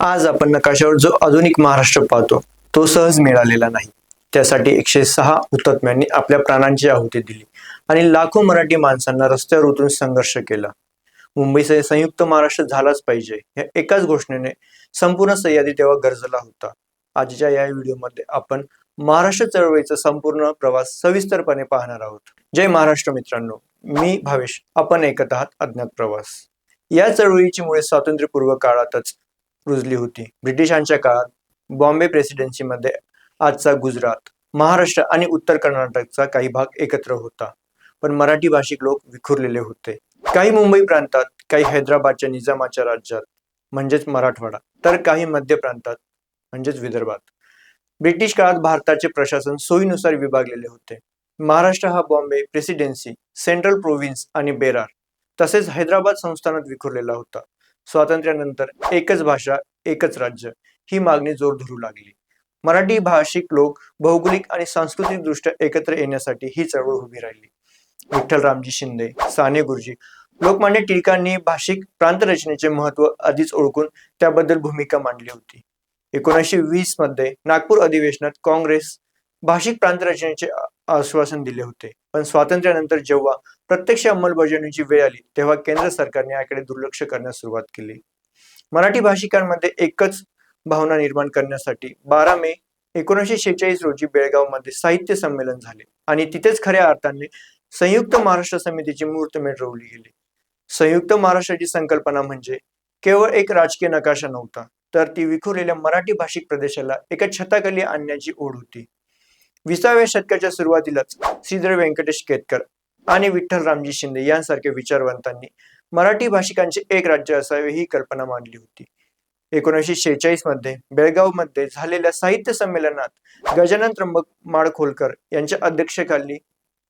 आज आपण नकाशावर जो आधुनिक महाराष्ट्र पाहतो तो सहज मिळालेला नाही. त्यासाठी 106 हुतात्म्यांनी आपल्या प्राणांची आहुती दिली आणि लाखो मराठी माणसांना रस्त्यावर उतरून संघर्ष केला. मुंबईसह संयुक्त महाराष्ट्र झालाच पाहिजे या एकाच घोषणेने संपूर्ण सह्याद्री तेव्हा गरजला होता. आजच्या या व्हिडिओमध्ये आपण महाराष्ट्र चळवळीचा संपूर्ण प्रवास सविस्तरपणे पाहणार आहोत. जय महाराष्ट्र मित्रांनो, मी भावेश. आपण ऐकत आहात अज्ञात प्रवास. या चळवळीची मुळे स्वातंत्र्यपूर्व काळातच रुजली होती. ब्रिटिशांच्या काळात बॉम्बे प्रेसिडेन्सीमध्ये आजचा गुजरात, महाराष्ट्र आणि उत्तर कर्नाटकचा काही भाग एकत्र होता. पण मराठी भाषिक लोक विखुरलेले होते. काही मुंबई प्रांतात, काही हैदराबादच्या निजामाच्या राज्यात म्हणजेच मराठवाडा, तर काही मध्य प्रांतात म्हणजेच विदर्भात. ब्रिटिश काळात भारताचे प्रशासन सोयीनुसार विभागलेले होते. महाराष्ट्र हा बॉम्बे प्रेसिडेन्सी, सेंट्रल प्रोव्हिन्स आणि बेरार तसेच हैदराबाद संस्थानात विखुरलेला होता. स्वातंत्र्यानंतर एकच भाषा, एकच राज्य ही मागणी जोर धरू लागली. मराठी भाषिक लोक भौगोलिक आणि सांस्कृतिक दृष्ट्या एकत्र येण्यासाठी ही चळवळ उभी राहिली. विठ्ठलरामजी शिंदे, साने गुरुजी, लोकमान्य टिळकांनी भाषिक प्रांतरचनेचे महत्व आधीच ओळखून त्याबद्दल भूमिका मांडली होती. 1920 मध्ये नागपूर अधिवेशनात काँग्रेस भाषिक प्रांतरचनेचे आश्वासन दिले होते. पण स्वातंत्र्यानंतर जेव्हा प्रत्यक्ष अंमलबजावणीची वेळ आली तेव्हा केंद्र सरकारने याकडे दुर्लक्ष करण्यास सुरुवात केली. मराठी भाषिकांमध्ये एकच भावना निर्माण करण्यासाठी 12 मे 1946 रोजी बेळगावमध्ये साहित्य संमेलन झाले आणि तिथेच खऱ्या अर्थाने संयुक्त महाराष्ट्र समितीची मुहूर्तमेढ रोवली गेली. संयुक्त महाराष्ट्राची संकल्पना म्हणजे केवळ एक राजकीय नकाशा नव्हता, तर ती विखुरलेल्या मराठी भाषिक प्रदेशाला एका छताखाली आणण्याची ओढ होती. 20व्या शतकाच्या सुरुवातीलाच श्रीधर व्यंकटेश केतकर आणि विठ्ठलरामजी शिंदे यांसारख्या विचारवंतांनी मराठी भाषिकांचे एक राज्य असावे ही कल्पना मांडली होती. 1946 मध्ये बेळगावमध्ये झालेल्या साहित्य संमेलनात गजानन त्र्यंबक माडखोलकर यांच्या अध्यक्षतेखाली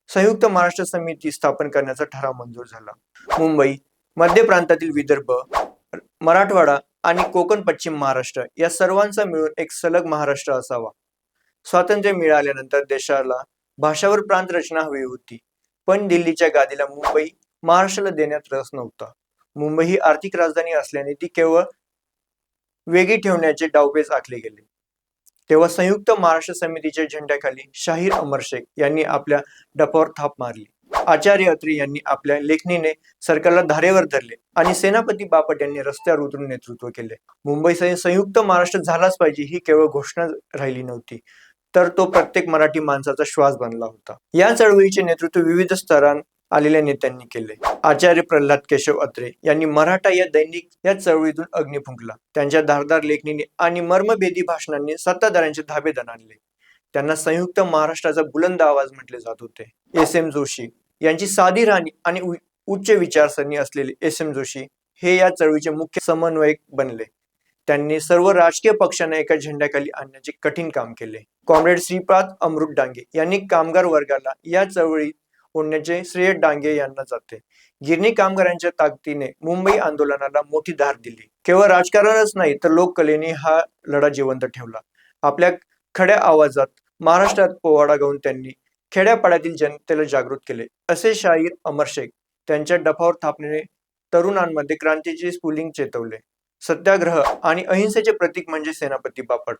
संयुक्त महाराष्ट्र समिती स्थापन करण्याचा ठराव मंजूर झाला. मुंबई, मध्य प्रांतातील विदर्भ, मराठवाडा आणि कोकण पश्चिम महाराष्ट्र या सर्वांचा मिळून एक सलग महाराष्ट्र असावा. स्वातंत्र्य मिळाल्यानंतर देशाला भाषावर प्रांत रचना हवी होती. पण दिल्लीच्या गादीला मुंबई महाराष्ट्राला देण्यात रस नव्हता. मुंबई ही आर्थिक राजधानी असल्याने ती केवळ वेगळी ठेवण्याचे डावपेच आखले गेले. तेव्हा संयुक्त महाराष्ट्र समितीच्या झेंड्याखाली शाहीर अमर शेख यांनी आपल्या डफावर थाप मारली. आचार्य अत्रे यांनी आपल्या लेखणीने सरकारला धारेवर धरले आणि सेनापती बापट यांनी रस्त्यावर उतरून नेतृत्व केले. मुंबईसह संयुक्त महाराष्ट्र झालाच पाहिजे ही केवळ घोषणा राहिली नव्हती, तर तो प्रत्येक मराठी माणसाचा श्वास बनला होता. या चळवळीचे नेतृत्व विविध स्तरात आलेल्या नेत्यांनी केले. आचार्य प्रल्हाद केशव अत्रे यांनी मराठा या दैनिक या चळवळीतून अग्नी फुंकला. त्यांच्या धारदार लेखणीने आणि मर्मभेदी भाषणांनी सत्ताधाऱ्यांचे धाबे दणाणले. त्यांना संयुक्त महाराष्ट्राचा बुलंद आवाज म्हटले जात होते. एस.एम. जोशी यांची साधी राहणी आणि उच्च विचारसरणी असलेले एस.एम. जोशी हे या चळवळीचे मुख्य समन्वयक बनले. त्यांनी सर्व राजकीय पक्षांना एका झेंड्याखाली आणण्याचे कठीण काम केले. कॉम्रेड श्रीपाद अमृत डांगे यांनी कामगार वर्गाला या चळवळीत ओढण्याचे श्रेय डांगे यांना जाते. गिरणी कामगारांच्या ताकदीने मुंबई आंदोलनाला मोठी धार दिली. केवळ राजकारणच नाही तर लोककलेने हा लढा जिवंत ठेवला. आपल्या खड्या आवाजात महाराष्ट्रात पोवाडा गाऊन त्यांनी खेड्यापाड्यातील जनतेला जागृत केले. असे शाहीर अमर शेख त्यांच्या डफावर थापणे तरुणांमध्ये क्रांतीचे स्फुलिंग चेतवले. सत्याग्रह आणि अहिंसेचे प्रतीक म्हणजे सेनापती बापट.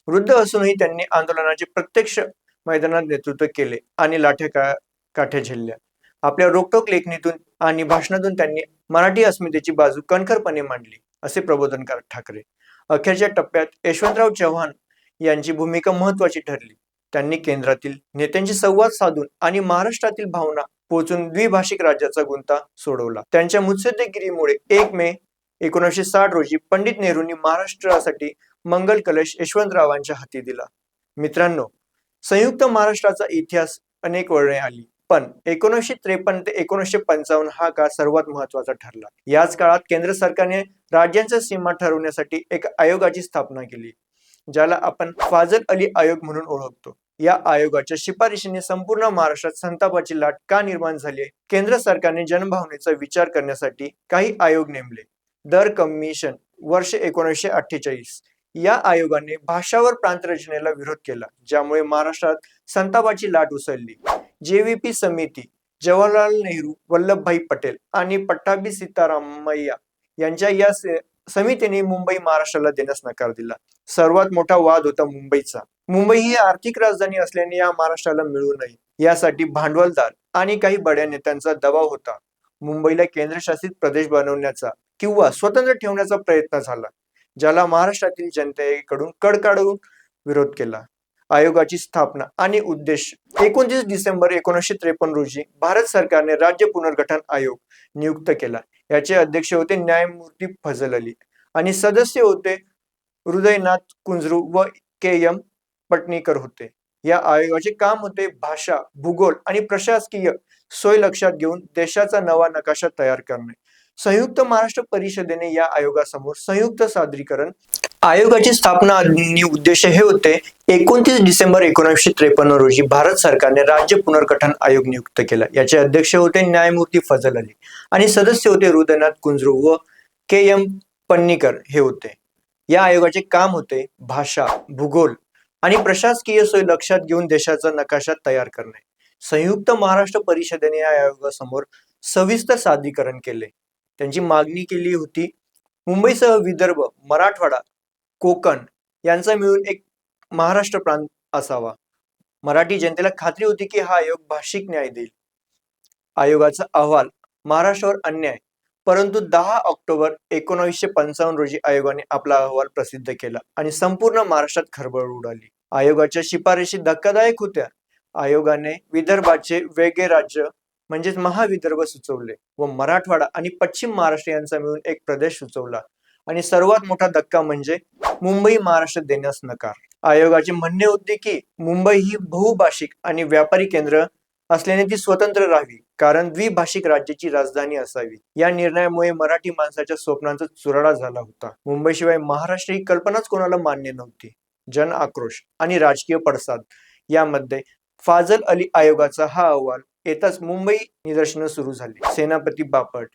वृद्ध असूनही त्यांनी आंदोलनाचे प्रत्यक्ष मैदानात नेतृत्व केले आणि लाठ्या काठ्या झेलल्या. आपल्या रोखठोक लेखणीतून आणि भाषणातून त्यांनी मराठी अस्मितेची बाजू कणखरपणे मांडली. असे प्रबोधनकार ठाकरे. अखेरच्या टप्प्यात यशवंतराव चव्हाण यांची भूमिका महत्वाची ठरली. त्यांनी केंद्रातील नेत्यांशी संवाद साधून आणि महाराष्ट्रातील भावना पोहोचून द्विभाषिक राज्याचा गुंता सोडवला. त्यांच्या मुत्सद्देगिरीमुळे 1 मे 1960 रोजी पंडित नेहरूंनी महाराष्ट्रासाठी मंगल कलश यशवंतरावांच्या हाती दिला. मित्रांनो, संयुक्त महाराष्ट्राचा इतिहास अनेक वळणे आली, पण 1953 ते 1955 हा काळ सर्वात महत्वाचा ठरला. याच काळात केंद्र सरकारने राज्यांच्या सीमा ठरवण्यासाठी एक आयोगाची स्थापना केली, ज्याला आपण फाजल अली आयोग म्हणून ओळखतो. या आयोगाच्या शिफारशीने संपूर्ण महाराष्ट्रात संतापाची लाट का निर्माण झाली? केंद्र सरकारने जनभावनेचा विचार करण्यासाठी काही आयोग नेमले. दर कमिशन वर्ष 1948. या आयोगाने भाषावर प्रांतरचनेला विरोध केला, ज्यामुळे महाराष्ट्रात संतापाची लाट उसळली. जेव्हीपी समिती, जवाहरलाल नेहरू, वल्लभभाई पटेल आणि पट्टाभी सीतारामय्या यांच्या या समितीने मुंबई महाराष्ट्राला देण्यास नकार दिला. सर्वात मोठा वाद होता मुंबईचा. मुंबई ही आर्थिक राजधानी असल्याने या महाराष्ट्राला मिळू नये यासाठी भांडवलदार आणि काही बड्या नेत्यांचा दबाव होता. मुंबईला केंद्रशासित प्रदेश बनवण्याचा किंवा स्वतंत्र ठेवण्याचा प्रयत्न झाला, ज्याला महाराष्ट्रातील जनतेकडून कडकडून विरोध केला. आयोगाची स्थापना आणि उद्देश 29 डिसेंबर 1953 रोजी भारत सरकारने राज्य पुनर्गठन आयोग नियुक्त केला. याचे अध्यक्ष होते न्यायमूर्ती फजल अली आणि सदस्य होते हृदयनाथ कुंजरू व के.एम. पटणीकर होते. या आयोगाचे काम होते भाषा, भूगोल आणि प्रशासकीय सोय लक्षात घेऊन देशाचा नवा नकाशा तयार करणे. संयुक्त महाराष्ट्र परिषदेने या आयोगासमोर संयुक्त सादरीकरण. आयोगाची स्थापना आणि उद्देश हे होते 29 डिसेंबर 1953 रोजी भारत सरकारने राज्य पुनर्गठन आयोग नियुक्त केला. याचे अध्यक्ष होते न्यायमूर्ती फजल अली आणि सदस्य होते हृदयनाथ कुंजरू व के.एम. पटणीकर हे होते. या आयोगाचे काम होते भाषा, भूगोल आणि प्रशासकीय सोय लक्षात घेऊन देशाचा नकाशा तयार करणे. संयुक्त महाराष्ट्र परिषदेने या आयोगासमोर सविस्तर सादरीकरण केले. त्यांची मागणी केली होती मुंबईसह विदर्भ, मराठवाडा, कोकण यांचा मिळून एक महाराष्ट्र प्रांत असावा. मराठी जनतेला खात्री होती की हा आयोग भाषिक न्याय देईल. आयोगाचा अहवाल महाराष्ट्रावर अन्याय. परंतु 10 ऑक्टोबर 1955 रोजी आयोगाने आपला अहवाल प्रसिद्ध केला आणि संपूर्ण महाराष्ट्रात खळबळ उडाली. आयोगाच्या शिफारशी धक्कादायक होत्या. आयोगाने विदर्भाचे वेगळे राज्य म्हणजेच महाविदर्भ सुचवले व मराठवाडा आणि पश्चिम महाराष्ट्र यांचा मिळून एक प्रदेश सुचवला आणि सर्वात मोठा धक्का म्हणजे मुंबई महाराष्ट्र देण्यास नकार. आयोगाचे म्हणणे होते की मुंबई ही बहुभाषिक आणि व्यापारी केंद्र असल्याने ती स्वतंत्र राहावी, कारण द्विभाषिक राज्याची राजधानी असावी. या निर्णयामुळे मराठी माणसाच्या स्वप्नांचा चुराडा झाला होता. मुंबईशिवाय महाराष्ट्र ही कल्पनाच कोणाला मान्य नव्हती. जन आक्रोश आणि राजकीय पडसाद यामध्ये फाजल अली आयोगाचा हा अहवाल येताच मुंबई निदर्शनं सुरू झाली. सेनापती बापट,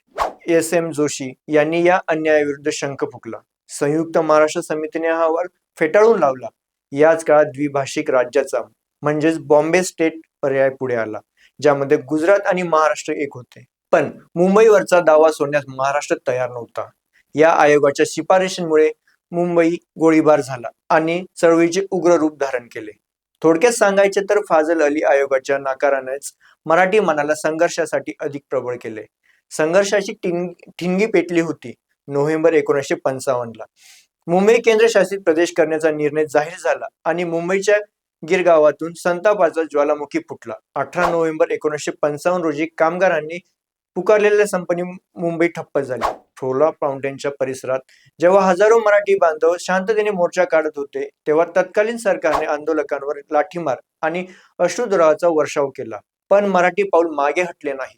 एस.एम. जोशी यांनी या अन्यायाविरुद्ध शंख फुकला. संयुक्त महाराष्ट्र समितीने हा अहवाल फेटाळून लावला. याच काळात द्विभाषिक राज्याचा म्हणजेच बॉम्बे स्टेट पर्याय पुढे आला, ज्यामध्ये गुजरात आणि महाराष्ट्र एक होते. पण मुंबईवरचा दावा सोडण्यास महाराष्ट्र तयार नव्हता. या आयोगाच्या शिफारशींमुळे मुंबई गोळीबार झाला आणि चळवळीचे उग्र रूप धारण केले. थोडक्यात सांगायचे तर फाजल अली आयोगाच्या नाकारानेच मराठी मनाला संघर्षासाठी अधिक प्रबळ केले. संघर्षाची ठिणगी पेटली होती. नोव्हेंबर 1955 ला मुंबई केंद्रशासित प्रदेश करण्याचा निर्णय जाहीर झाला आणि मुंबईच्या गिरगावातून संतापाचा ज्वालामुखी फुटला. 18 नोव्हेंबर 1955 रोजी कामगारांनी पुकारलेल्या संपाने मुंबई ठप्प झाली. फ्लोरा फाउंटेनच्या परिसरात जेव्हा हजारो मराठी बांधव शांततेने मोर्चा काढत होते, तेव्हा तत्कालीन सरकारने आंदोलकांवर लाठीमार आणि अश्रुधुराचा वर्षाव केला. पण मराठी पाऊल मागे हटले नाही.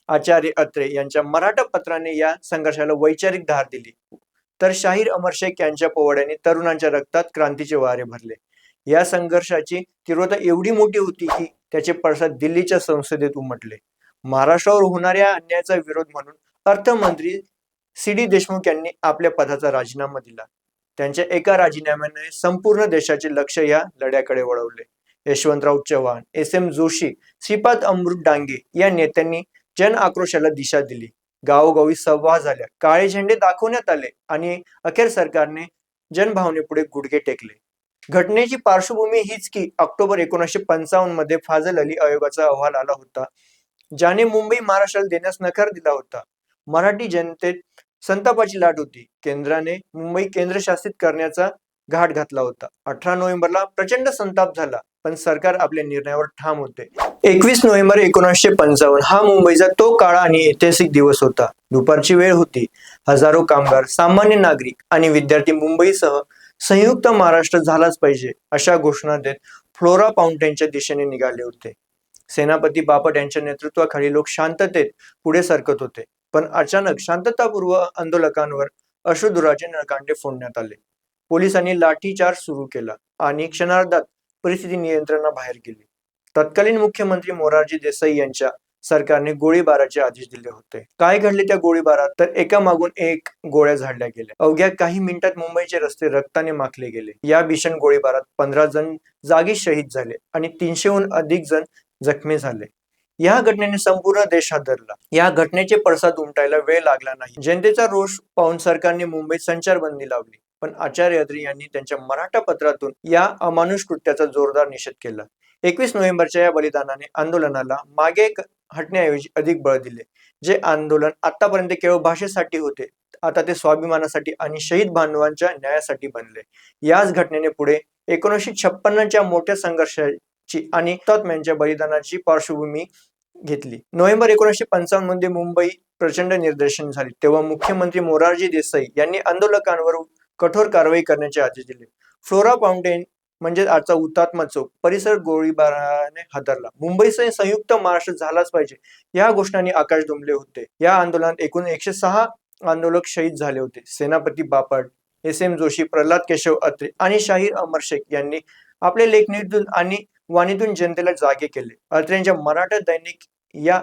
आचार्य अत्रे यांच्या मराठा पत्राने या संघर्षाला वैचारिक धार दिली, तर शाहीर अमर शेख यांच्या पोवाड्याने तरुणांच्या रक्तात क्रांतीचे वारे भरले. या संघर्षाची तीव्रता एवढी मोठी होती की त्याचे पडसाद दिल्लीच्या संसदेत उमटले. महाराष्ट्रावर होणाऱ्या अन्यायाचा विरोध म्हणून अर्थमंत्री सी.डी. देशमुख यांनी आपल्या पदाचा राजीनामा दिला. त्यांच्या एका राजीनाम्याने संपूर्ण देशाचे लक्ष या लढ्याकडे वळवले. यशवंतराव चव्हाण, एस.एम. जोशी, श्रीपाद अमृत डांगे या नेत्यांनी जन आक्रोशाला दिशा दिली. गावोगावी सभा झाल्या, काळे झेंडे दाखवण्यात आले आणि अखेर सरकारने जनभावनेपुढे गुडघे टेकले. घटनेची पार्श्वभूमी हीच की ऑक्टोबर 1955 मध्ये फाजल अली आयोगाचा अहवाल आला होता, ज्याने मुंबई महाराष्ट्राला देण्यास नकार दिला होता. मराठी जनतेत संतापाची लाट होती. केंद्राने मुंबई केंद्रशासित करण्याचा घाट घातला होता. 18 नोव्हेंबरला प्रचंड संताप झाला, पण सरकार आपल्या निर्णयावर ठाम होते. 21 नोव्हेंबर 1955 हा मुंबईचा तो काळा आणि ऐतिहासिक दिवस होता. दुपारची वेळ होती. हजारो कामगार, सामान्य नागरिक आणि विद्यार्थी मुंबईसह संयुक्त महाराष्ट्र झालाच पाहिजे अशा घोषणा देत फ्लोरा फाउंटेनच्या दिशेने निघाले होते. सेनापती बापट यांच्या नेतृत्वाखाली लोक शांततेत पुढे सरकत होते. पण अचानक शांततापूर्व आंदोलकांवर अश्रुधुराचे नळकांडे फोडण्यात आले. पोलिसांनी लाठीचार्ज सुरू केला आणि क्षणार्धात परिस्थिती नियंत्रणाबाहेर गेली. तत्कालीन मुख्यमंत्री मोरारजी देसाई यांच्या सरकारने गोळीबाराचे आदेश दिले होते. काय घडले त्या गोळीबारात तर एकामागून एक गोळ्या झाडल्या गेल्या. अवघ्या काही मिनिटात मुंबईचे रस्ते रक्ताने माखले गेले. या भीषण गोळीबारात 15 जण जागीच शहीद झाले आणि 300हून अधिक जण जखमी झाले. या घटनेने संपूर्ण देश हादरला. या घटनेचे पडसाद उमटायला वेळ लागला नाही. जनतेचा रोष पाहून सरकारने मुंबईत संचारबंदी लावली, पण आचार्य अत्रे यांनी त्यांच्या मराठा पत्रातून या अमानुष कृत्याचा जोरदार निषेध केला. 21 नोव्हेंबरच्या या बलिदानाने आंदोलनाला मागे हटण्याऐवजी अधिक बळ दिले. जे आंदोलन आतापर्यंत केवळ भाषेसाठी होते, आता ते स्वाभिमानासाठी आणि शहीद बांधवांच्या न्यायासाठी बनले. याच घटनेने पुढे 1956च्या मोठ्या संघर्षाची आणि हुतात्म्यांच्या बलिदानाची पार्श्वभूमी घेतली. नोव्हेंबर 1955 मध्ये मुंबई प्रचंड निदर्शन झाली. तेव्हा मुख्यमंत्री मोरारजी देसाई यांनी आंदोलकांवर कठोर कारवाई करण्याचे आदेश दिले. फ्लोरा फाउंटेन म्हणजे आजचा हुतात्मा चौक परिसर गोळीबाराने हादरला. मुंबईसह संयुक्त महाराष्ट्र झालाच पाहिजे या घोषणांनी आकाश दुमले होते. या आंदोलनात एकूण 106 आंदोलक शहीद झाले होते. सेनापती बापट, एस.एम. जोशी, प्रल्हाद केशव अत्रे आणि शाहीर अमर शेख यांनी आपले लेखणीतून आणि वाणीतून जनतेला जागे केले. अत्रेंच्या मराठा दैनिक या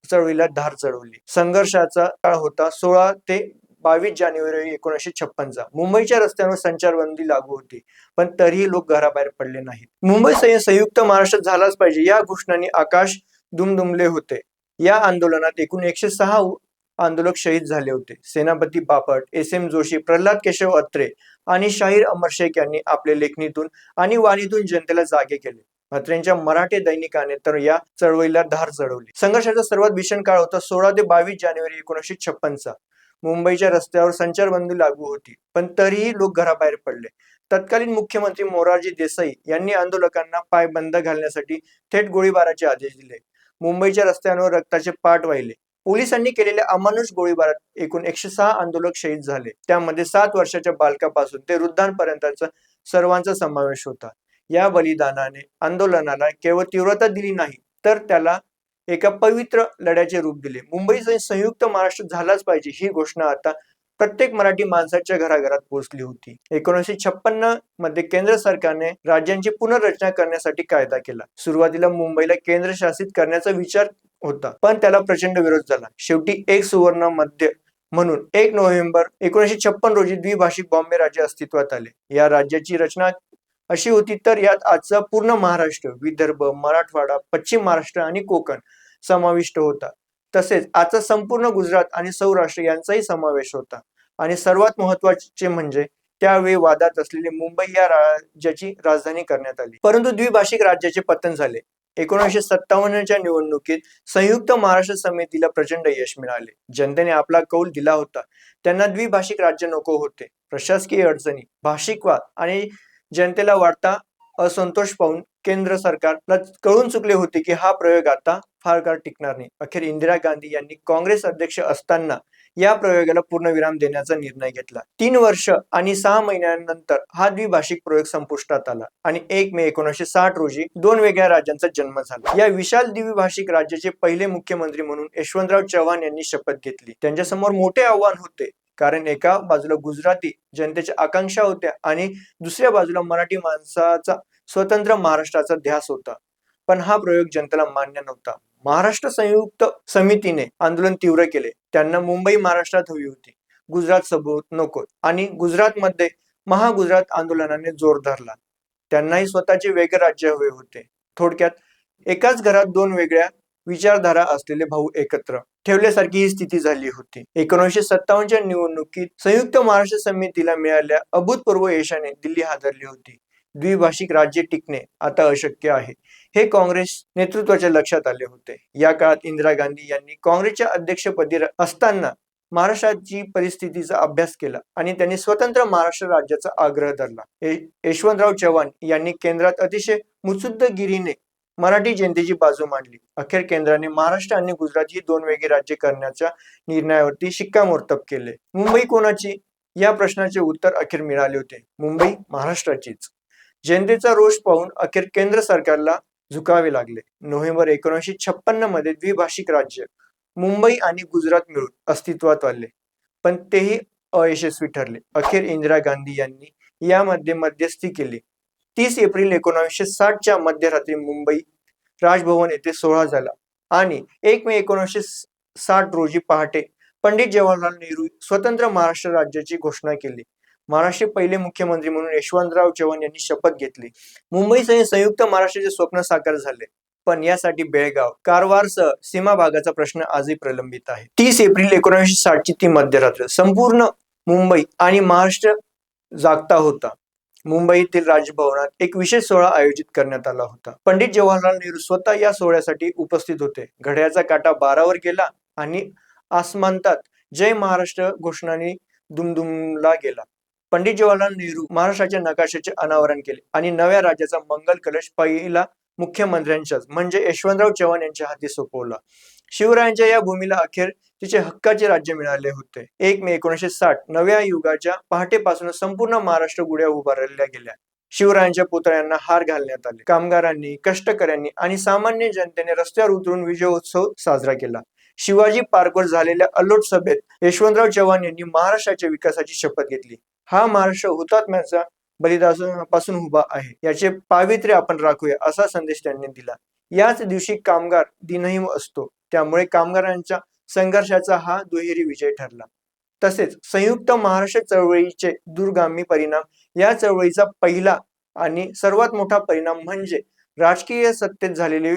चळवळीला धार चढवली. संघर्षाचा काळ होता 16 ते 22 जानेवारी 1956चा. मुंबईच्या रस्त्यांवर संचारबंदी लागू होती, पण तरीही लोक घराबाहेर पडले नाहीत. मुंबईसह संयुक्त महाराष्ट्र झालाच पाहिजे या घोषणांनी आकाश दुमदुमले होते. या आंदोलनात एकूण 106 आंदोलक शहीद झाले होते. सेनापती बापट, एस.एम. जोशी, प्रल्हाद केशव अत्रे आणि शाहीर अमर शेख यांनी आपले लेखणीतून आणि वाणीतून जनतेला जागे केले. अत्रेंच्या मराठी दैनिकाने तर या चळवळीला धार चढवली. संघर्षाचा सर्वात भीषण काळ होता 16 ते 22 जानेवारी 1956चा. मुंबईच्या रस्त्यावर संचारबंदी लागू होती, पण तरीही लोक घराबाहेर पडले. तत्कालीन मुख्यमंत्री मोरारजी देसाई यांनी आंदोलकांना पायबंद घालण्यासाठी थेट गोळीबाराचे आदेश दिले. मुंबईच्या रस्त्यांवर रक्ताचे पाट वाहिले. पोलिसांनी केलेल्या अमानुष गोळीबारात एकूण 106 आंदोलक शहीद झाले. त्यामध्ये 7 वर्षाच्या बालकापासून ते वृद्धांपर्यंतचा सर्वांचा समावेश होता. या बलिदानाने आंदोलनाला केवळ तीव्रता दिली नाही, तर त्याला एका पवित्र लढ्याचे रूप दिले. मुंबईसह संयुक्त महाराष्ट्र झालाच पाहिजे ही घोषणा आता प्रत्येक मराठी माणसाच्या घराघरात पोहोचली होती. 1956 मध्ये केंद्र सरकारने राज्यांची पुनर्रचना करण्यासाठी कायदा केला. सुरुवातीला मुंबईला केंद्रशासित करण्याचा विचार होता, पण त्याला प्रचंड विरोध झाला. शेवटी एक सुवर्ण मध्य म्हणून 1 नोव्हेंबर 1956 रोजी द्विभाषिक बॉम्बे राज्य अस्तित्वात आले. या राज्याची रचना अशी होती तर यात आजचा पूर्ण महाराष्ट्र, विदर्भ, मराठवाडा, पश्चिम महाराष्ट्र आणि कोकण समाविष्ट होता. तसेच आजचा संपूर्ण गुजरात आणि सौराष्ट्र यांचाही समावेश होता. आणि सर्वात महत्वाचे म्हणजे त्यावेळी वादात असलेली मुंबई या राज्याची राजधानी करण्यात आली. परंतु द्विभाषिक राज्याचे पतन झाले. 1957च्या निवडणुकीत संयुक्त महाराष्ट्र समितीला प्रचंड यश मिळाले. जनतेने आपला कौल दिला होता. त्यांना द्विभाषिक राज्य नको होते. प्रशासकीय अडचणी, भाषिक वाद आणि जनतेला वाढता असंतोष पाहून केंद्र सरकारला कळून चुकले होते की हा प्रयोग आता फार काळ टिकणार नाही. अखेर इंदिरा गांधी यांनी काँग्रेस अध्यक्ष असताना या प्रयोगाला पूर्णविराम देण्याचा निर्णय घेतला. 3 वर्ष आणि 6 महिन्यानंतर हा द्विभाषिक प्रयोग संपुष्टात आला आणि 1 मे 1960 रोजी 2 वेगळ्या राज्यांचा जन्म झाला. या विशाल द्विभाषिक राज्याचे पहिले मुख्यमंत्री म्हणून यशवंतराव चव्हाण यांनी शपथ घेतली. त्यांच्यासमोर मोठे आव्हान होते, कारण एका बाजूला गुजराती जनतेच्या आकांक्षा होत्या आणि दुसऱ्या बाजूला मराठी माणसाचा स्वतंत्र महाराष्ट्राचा ध्यास होता. पण हा प्रयोग जनतेला मान्य नव्हता. महाराष्ट्र संयुक्त समितीने आंदोलन तीव्र केले. त्यांना मुंबई महाराष्ट्रात हवी होती, गुजरात सोबत नको. आणि गुजरातमध्ये महागुजरात आंदोलनाने जोर धरला. त्यांनाही स्वतःचे वेगळे राज्य हवे होते. थोडक्यात एकाच घरात 2 वेगळ्या विचारधारा असलेले भाऊ एकत्र ठेवल्यासारखी ही स्थिती झाली होती. 1957च्या निवडणुकीत संयुक्त महाराष्ट्र समितीला मिळालेल्या अभूतपूर्व यशाने दिल्ली हादरली होती. द्विभाषिक राज्य टिकणे आता अशक्य आहे हे काँग्रेस नेतृत्वाच्या लक्षात आले होते. या काळात इंदिरा गांधी यांनी काँग्रेसच्या अध्यक्षपदी असताना महाराष्ट्राची परिस्थितीचा अभ्यास केला आणि त्यांनी स्वतंत्र महाराष्ट्र राज्याचा आग्रह धरला. यशवंतराव चव्हाण यांनी केंद्रात अतिशय मुत्सद्देगिरीने मराठी जनतेची बाजू मांडली. अखेर केंद्राने महाराष्ट्र आणि गुजरात ही 2 वेगळी राज्ये करण्याच्या निर्णयावरती शिक्कामोर्तब केले. मुंबई कोणाची या प्रश्नाचे उत्तर अखेर मिळाले होते. मुंबई महाराष्ट्राचीच. जनतेचा रोष पाहून अखेर केंद्र सरकारला झुकावे लागले. नोव्हेंबर 1956 मध्ये द्विभाषिक राज्य मुंबई आणि गुजरात मिळून अस्तित्वात आले, पण तेही अयशस्वी ठरले. अखेर इंदिरा गांधी यांनी यामध्ये मध्यस्थी केली. 30 एप्रिल 1960च्या मध्यरात्री मुंबई राजभवन येथे सोहळा झाला आणि 1 मे 1960 रोजी पहाटे पंडित जवाहरलाल नेहरू स्वतंत्र महाराष्ट्र राज्याची घोषणा केली. महाराष्ट्र पहिले मुख्यमंत्री म्हणून यशवंतराव चव्हाण यांनी शपथ घेतली. मुंबईसह संयुक्त महाराष्ट्राचे स्वप्न साकार झाले. पण यासाठी बेळगाव, कारवारसह सीमा भागाचा प्रश्न आजही प्रलंबित आहे. 30 एप्रिल 1960 ची ती मध्यरात्र संपूर्ण मुंबई आणि महाराष्ट्र जागता होता. मुंबईतील राजभवनात एक विशेष सोहळा आयोजित करण्यात आला होता. पंडित जवाहरलाल नेहरू स्वतः या सोहळ्यासाठी उपस्थित होते. घड्याळाचा काटा 12 वर गेला आणि आसमंतात जय महाराष्ट्र घोषणाने दुमदुमला गेला. पंडित जवाहरलाल नेहरू महाराष्ट्राच्या नकाशाचे अनावरण केले आणि नव्या राज्याचा मंगल कलश पहिला मुख्यमंत्र्यांच्याच म्हणजे यशवंतराव चव्हाण यांच्या हाती सोपवला. शिवरायांच्या या भूमीला अखेर तिचे हक्काचे राज्य मिळाले होते. 1 मे 1960 नव्या युगाच्या पहाटेपासून संपूर्ण महाराष्ट्र गुढ्या उभारल्या गेल्या. शिवरायांच्या पुतळ्यांना हार घालण्यात आले. कामगारांनी, कष्टकऱ्यांनी आणि सामान्य जनतेने रस्त्यावर उतरून विजयोत्सव साजरा केला. शिवाजी पार्कवर झालेल्या अलोट सभेत यशवंतराव चव्हाण यांनी महाराष्ट्राच्या विकासाची शपथ घेतली. हा महाराष्ट्र हुतात्म्याचा बलिदानापासून उभा आहे, याचे पावित्र्य आपण राखूया असा संदेश त्यांनी दिला. याच दिवशी कामगार दिनही असतो, त्यामुळे कामगारांच्या संघर्षाचा हा दुहेरी विजय ठरला. तसेच संयुक्त महाराष्ट्र चळवळीचे दूरगामी परिणाम. या चळवळीचा पहिला आणि सर्वात मोठा परिणाम म्हणजे राजकीय सत्तेत झालेले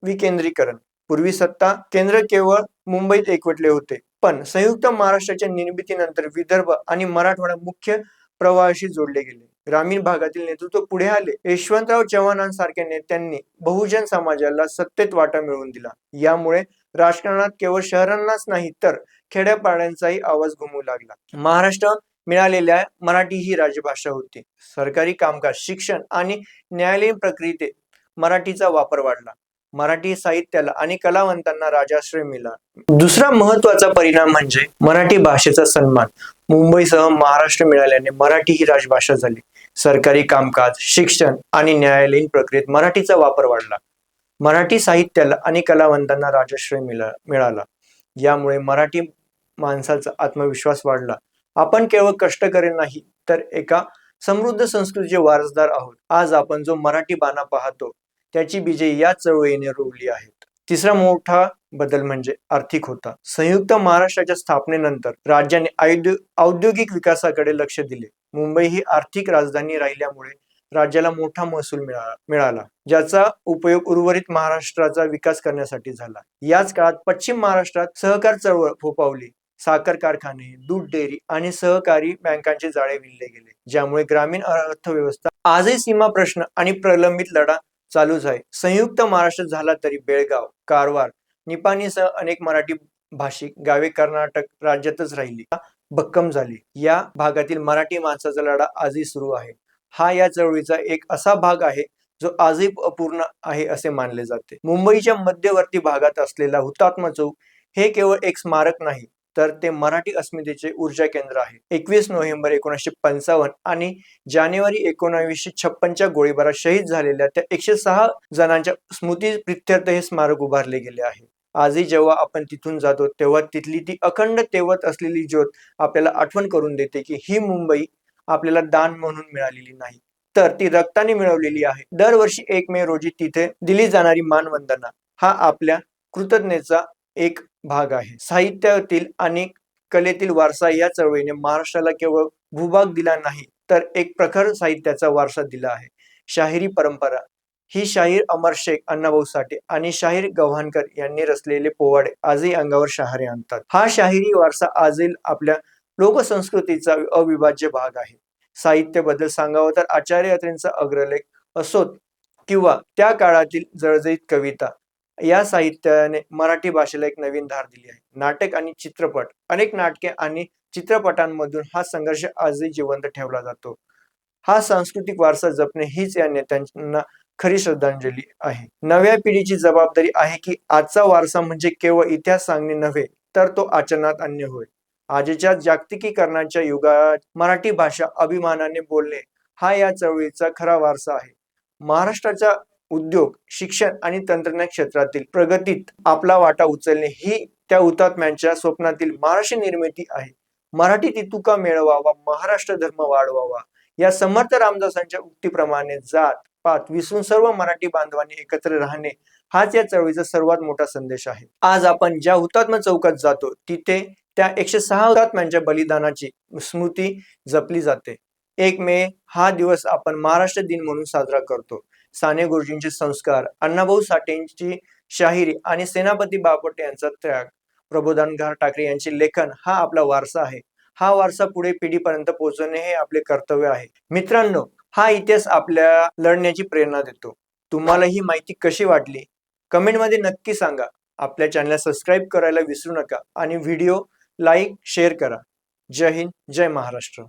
विकेंद्रीकरण. पूर्वी सत्ता केंद्र केवळ मुंबईत एकवटले होते, पण संयुक्त महाराष्ट्राच्या निर्मितीनंतर विदर्भ आणि मराठवाडा मुख्य प्रवाहाशी जोडले गेले. ग्रामीण भागातील नेतृत्व पुढे आले. यशवंतराव चव्हाणांसारख्या नेत्यांनी बहुजन समाजाला सत्तेत वाटा मिळवून दिला. यामुळे राजकारणात केवळ शहरांनाच नाही तर खेड्यापाड्यांचाही आवाज घुमू लागला. महाराष्ट्र मिळालेल्या मराठी ही राजभाषा होती. सरकारी कामकाज, शिक्षण आणि न्यायालयीन प्रक्रियेत मराठीचा वापर वाढला. मराठी साहित्याला आणि कलावंतांना राजाश्रय मिळाला. दुसरा महत्वाचा परिणाम म्हणजे मराठी भाषेचा सन्मान. मुंबईसह महाराष्ट्र मिळाल्याने मराठी ही राजभाषा झाली. सरकारी कामकाज, शिक्षण आणि न्यायालयीन प्रक्रियेत मराठीचा वापर वाढला. मराठी साहित्याला आणि कलावंतांना राजाश्रय मिळाला. यामुळे मराठी माणसाचा आत्मविश्वास वाढला. आपण केवळ कष्टकरी नाही तर एका समृद्ध संस्कृतीचे वारसदार आहोत. आज आपण जो मराठी बाणा पाहतो त्याची बीजे या चळवळीने रोवली आहेत. तिसरा मोठा बदल म्हणजे आर्थिक होता. संयुक्त महाराष्ट्राच्या स्थापनेनंतर राज्याने औद्योगिक विकासाकडे लक्ष दिले. मुंबई ही आर्थिक राजधानी राहिल्यामुळे राज्याला मोठा महसूल मिळाला, ज्याचा उपयोग उर्वरित महाराष्ट्राचा विकास करण्यासाठी झाला. याच काळात पश्चिम महाराष्ट्रात सहकार चळवळ फोफावली. साखर कारखाने, दूध डेअरी आणि सहकारी बँकांचे जाळे विणले गेले, ज्यामुळे ग्रामीण अर्थव्यवस्था आजही सीमा प्रश्न आणि प्रलंबित लढा चालूच आहे. संयुक्त महाराष्ट्र झाला तरी बेळगाव, कारवार, निपाणीसह अनेक मराठी भाषिक गावे कर्नाटक राज्यातच राहिली, भक्कम झाली. या भागातील मराठी माणसाचा लढा आजही सुरू आहे. हा या चळवळीचा एक असा भाग आहे जो आजही अपूर्ण आहे असे मानले जाते. मुंबईच्या मध्यवर्ती भागात असलेला हुतात्मा चौक हे केवळ एक स्मारक नाही तर ते मराठी अस्मितेचे ऊर्जा केंद्र आहे. 21 नोव्हेंबर 1955 आणि जानेवारी 1956च्या गोळीबारात शहीद झालेल्या त्या 106 जणांच्या स्मृती प्रित्यर्थ हे स्मारक उभारले गेले आहे. आजही जेव्हा आपण तिथून जातो तेव्हा तिथली ती अखंड तेवत असलेली ज्योत आपल्याला आठवण करून देते की ही मुंबई आपल्याला दान म्हणून मिळालेली नाही तर ती रक्ताने मिळवलेली आहे. दरवर्षी 1 मे रोजी तिथे दिली जाणारी मानवंदना हा आपल्या कृतज्ञतेचा एक भाग आहे. साहित्यातील आणि कलेतील वारसा या चळवळीने महाराष्ट्राला केवळ भूभाग दिला नाही तर एक प्रखर साहित्याचा वारसा दिला आहे. शाहिरी परंपरा ही शाहीर अमर शेख, अण्णाभाऊ साठे आणि शाहीर गव्हाणकर यांनी रचलेले पोवाडे आजही अंगावर शहारे आणतात. हा शाहिरी वारसा आजही आपल्या लोकसंस्कृतीचा अविभाज्य भाग आहे. साहित्याबद्दल सांगावं तर आचार्य अत्रेंचा अग्रलेख असोत किंवा त्या काळातील जळजळीत कविता, या साहित्याने मराठी भाषेला एक नवीन धार दिली आहे. नाटक आणि चित्रपट, अनेक नाटके आणि चित्रपटांमधून हा संघर्ष आजही जिवंत ठेवला जातो. हा सांस्कृतिक वारसा जपणे हीच या नेत्यांना खरी श्रद्धांजली आहे. नव्या पिढीची जबाबदारी आहे की आजचा वारसा म्हणजे केवळ इतिहास सांगणे नव्हे तर तो आचरणात आणणे होय. आजच्या जागतिकीकरणाच्या युगात मराठी भाषा अभिमानाने बोलणे हा या चळवळीचा खरा वारसा आहे. महाराष्ट्राच्या उद्योग, शिक्षण आणि तंत्रज्ञान क्षेत्रातील प्रगतीत आपला वाटा उचलणे ही त्या हुतात्म्यांच्या स्वप्नातील महाराष्ट्र निर्मिती आहे. मराठी तुका मिळवावा, महाराष्ट्र धर्म वाढवावा या समर्थ रामदासांच्या उक्तीप्रमाणे जात पात विसरून सर्व मराठी बांधवांनी एकत्र राहणे हाच या चळवळीचा सर्वात मोठा संदेश आहे. आज आपण ज्या हुतात्मा चौकात जातो तिथे त्या 106 हुतात्म्यांच्या बलिदानाची स्मृती जपली जाते. 1 मे हा दिवस आपण महाराष्ट्र दिन म्हणून साजरा करतो. साने गुरुजींचे संस्कार, अण्णाभाऊ साठेंची शाहिरी आणि सेनापती बापट यांचा त्याग, प्रबोधनकार ठाकरे यांचे लेखन हा आपला वारसा आहे. हा वारसा पुढे पिढीपर्यंत पोहोचवणे हे आपले कर्तव्य आहे. मित्रांनो, हा इतिहास आपल्या लढण्याची प्रेरणा देतो. तुम्हाला ही माहिती कशी वाटली? कमेंटमध्ये नक्की सांगा. आपल्या चॅनलला सबस्क्राईब करायला विसरू नका आणि व्हिडिओ लाईक, शेअर करा. जय हिंद, जय महाराष्ट्र.